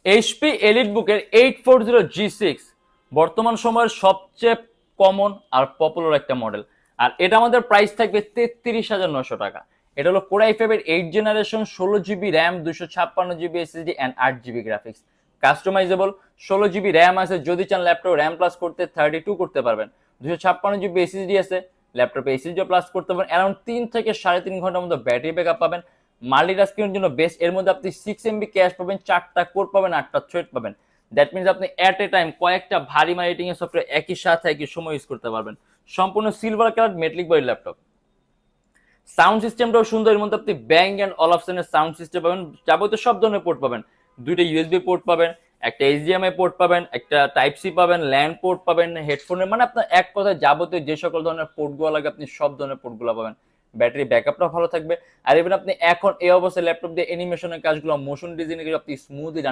HP এলিটবুকের 840G6 বর্তমান সময়ের সবচেয়ে কমন আর পপুলার একটা মডেল। আর এটা আমাদের প্রাইস থাকবে 33,900 টাকা। এটা হলো কোর i5-এর 8 generation, 16 GB RAM, 256 GB SSD and 8 GB graphics. Customisable, 16 GB RAM আছে, যদি চান ল্যাপটপ র্যাম প্লাস করতে 32 করতে পারবেন। 256 জিবি এসএসডি আছে, ল্যাপটপে এসএসডি প্লাস করতে পারবেন। অ্যারাউন্ড 3 থেকে 3.5 ঘন্টার মতো ব্যাটারি ব্যাকআপ পাবেন। মাল্টিটাস্কিংয়ের জন্য বেস্ট। এর মধ্যে আপনি 6 MB ক্যাশ পাবেন, 4টা কোর পাবেন, 8টা থ্রেড পাবেন। দ্যাট মিনস আপনি এট এ টাইম কয়েকটা ভারী মার্কেটিং এর সফটওয়্যার একই সাথে একই সময় ইউজ করতে পারবেন। সম্পূর্ণ silver colour metallic body laptop. Sound সিস্টেমটাও সুন্দর। এর মধ্যে আপনি ব্যাং অ্যান্ড অলফসনের সাউন্ড সিস্টেম পাবেন, যাবতীয় সব ধরনের পোর্ট পাবেন। দুইটা ইউএসবি পোর্ট পাবেন, একটা এইচডিএমআই পোর্ট পাবেন, একটা টাইপ সি পাবেন, ল্যান্ড পোর্ট পাবেন, হেডফোনের মানে আপনার এক কথায় যাবতীয় যে সকল ধরনের পোর্টগুলো লাগে আপনি সব ধরনের পোর্টগুলো পাবেন। ব্যাটারি ব্যাকআপটা ভালো থাকবে। আর ইভেন আপনি এখন এই অবস্থায় ল্যাপটপ দিয়ে অ্যানিমেশনের কাজগুলো, মোশন ডিজাইনের আপনি স্মুথলি রান